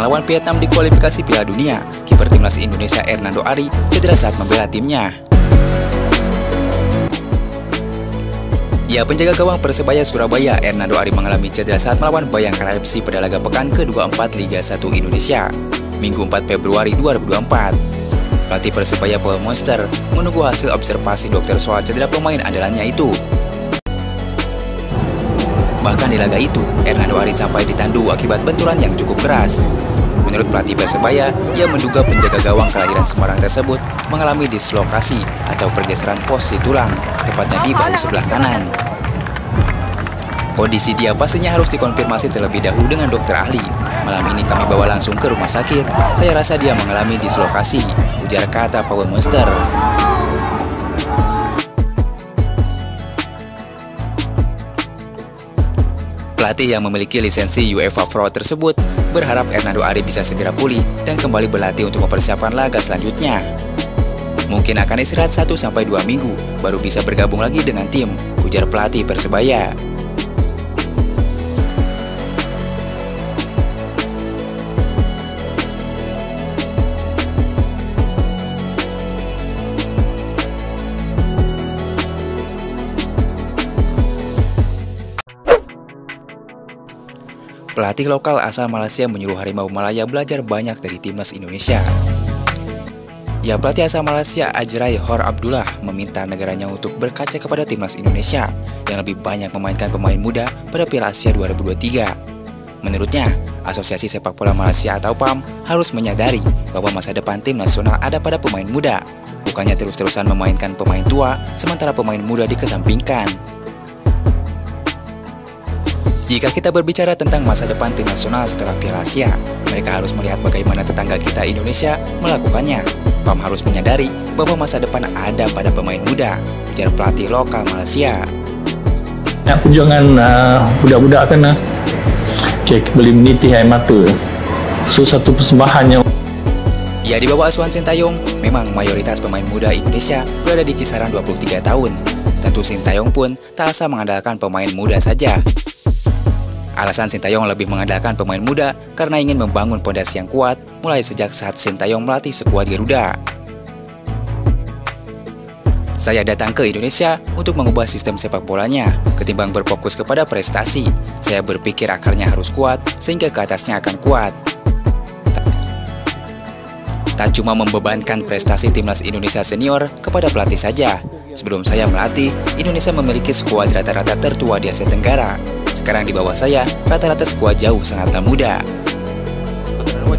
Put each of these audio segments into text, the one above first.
jelang lawan Vietnam di kualifikasi Piala Dunia, kiper timnas Indonesia Hernando Ari cedera saat membela timnya. Ya, penjaga gawang Persebaya Surabaya Hernando Ari mengalami cedera saat melawan Bayangkara FC pada laga pekan ke-24 Liga 1 Indonesia, Minggu 4 Februari 2024. Pelatih Persebaya Paul Monster menunggu hasil observasi dokter soal cedera pemain andalannya itu. Bahkan di laga itu, Hernando Ari sampai ditandu akibat benturan yang cukup keras. Menurut pelatih Persebaya, ia menduga penjaga gawang kelahiran Semarang tersebut mengalami dislokasi atau pergeseran posisi tulang, tepatnya di bahu sebelah kanan. Kondisi dia pastinya harus dikonfirmasi terlebih dahulu dengan dokter ahli. Malam ini kami bawa langsung ke rumah sakit. Saya rasa dia mengalami dislokasi, ujar kata Paul Monster. Pelatih yang memiliki lisensi UEFA Pro tersebut berharap Hernando Ari bisa segera pulih dan kembali berlatih untuk mempersiapkan laga selanjutnya. Mungkin akan istirahat 1-2 minggu, baru bisa bergabung lagi dengan tim, ujar pelatih Persebaya. Pelatih lokal asal Malaysia menyuruh Harimau Malaya belajar banyak dari timnas Indonesia. Ya, pelatih asal Malaysia Ajrai Hor Abdullah meminta negaranya untuk berkaca kepada timnas Indonesia yang lebih banyak memainkan pemain muda pada Piala Asia 2023. Menurutnya, Asosiasi Sepak Bola Malaysia atau PAM harus menyadari bahwa masa depan tim nasional ada pada pemain muda, bukannya terus-terusan memainkan pemain tua sementara pemain muda dikesampingkan. Jika kita berbicara tentang masa depan tim nasional setelah Piala Asia, mereka harus melihat bagaimana tetangga kita Indonesia melakukannya. PAM harus menyadari bahwa masa depan ada pada pemain muda, ujar pelatih lokal Malaysia. Nak jangan budak-budak kan beli meniti air mata. So satu persembahannya. Ya, di bawah asuhan Sintayong, memang mayoritas pemain muda Indonesia berada di kisaran 23 tahun. Tentu Sintayong pun tak asal mengandalkan pemain muda saja. Alasan Sintayong lebih mengandalkan pemain muda karena ingin membangun pondasi yang kuat mulai sejak saat Sintayong melatih skuad Garuda. Saya datang ke Indonesia untuk mengubah sistem sepak bolanya, ketimbang berfokus kepada prestasi. Saya berpikir akarnya harus kuat sehingga ke atasnya akan kuat. Tak cuma membebankan prestasi timnas Indonesia senior kepada pelatih saja. Sebelum saya melatih, Indonesia memiliki skuad rata-rata tertua di Asia Tenggara. Sekarang di bawah saya, rata-rata skuad jauh sangatlah muda.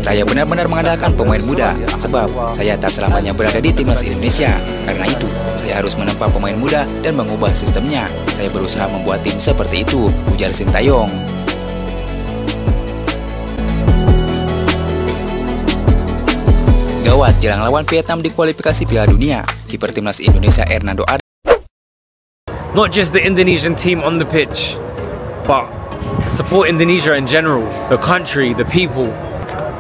Saya benar-benar mengandalkan pemain muda, sebab saya tak selamanya berada di timnas Indonesia. Karena itu, saya harus menempa pemain muda dan mengubah sistemnya. Saya berusaha membuat tim seperti itu, ujar Sintayong. Gawat jelang lawan Vietnam di kualifikasi Piala Dunia, kiper timnas Indonesia Hernando Ari. Not just the Indonesian team on the pitch, but support Indonesia in general, the country, the people.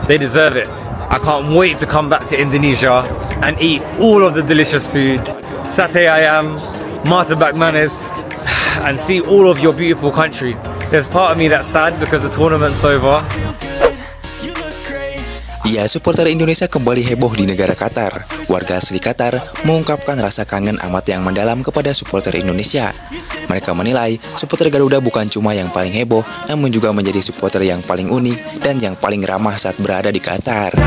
They deserve it. I can't wait to come back to Indonesia and eat all of the delicious food, satay ayam, martabak manis, and see all of your beautiful country. There's part of me that's sad because the tournament's over. Ya, supporter Indonesia kembali heboh di negara Qatar. Warga asli Qatar mengungkapkan rasa kangen amat yang mendalam kepada supporter Indonesia. Mereka menilai supporter Garuda bukan cuma yang paling heboh, namun juga menjadi supporter yang paling unik dan yang paling ramah saat berada di Qatar.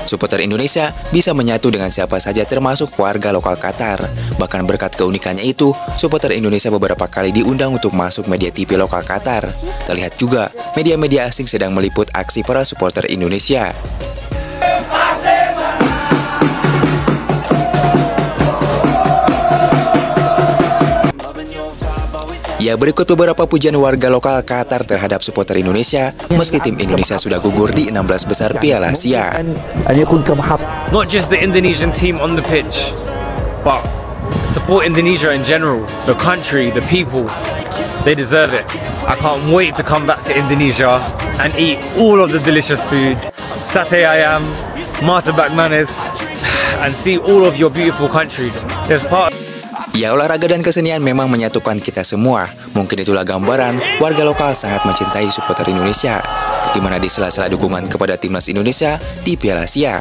Supporter Indonesia bisa menyatu dengan siapa saja termasuk warga lokal Qatar. Bahkan berkat keunikannya itu, supporter Indonesia beberapa kali diundang untuk masuk media TV lokal Qatar. Terlihat juga, media-media asing sedang meliput aksi para supporter Indonesia. Ya, berikut beberapa pujian warga lokal Qatar terhadap supporter Indonesia meski tim Indonesia sudah gugur di 16 besar Piala Asia. Not just the Indonesian team on the pitch, but support Indonesia in general, the country, the people. They deserve it. I can't wait to come back to Indonesia and eat all of the delicious food, satay ayam, martabak manis, and see all of your beautiful country. There's part Ya, olahraga dan kesenian memang menyatukan kita semua. Mungkin itulah gambaran warga lokal sangat mencintai supporter Indonesia, di mana di sela-sela dukungan kepada timnas Indonesia di Piala Asia,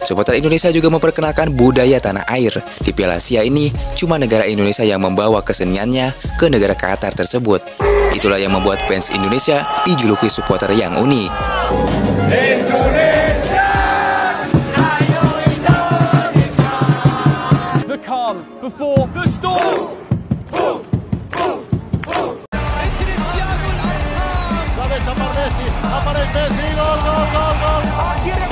supporter Indonesia juga memperkenalkan budaya tanah air. Di Piala Asia ini, cuma negara Indonesia yang membawa keseniannya ke negara Qatar tersebut. Itulah yang membuat fans Indonesia dijuluki supporter yang unik. The calm before the storm. Messi, aparece Messi, gol, gol, gol, gol.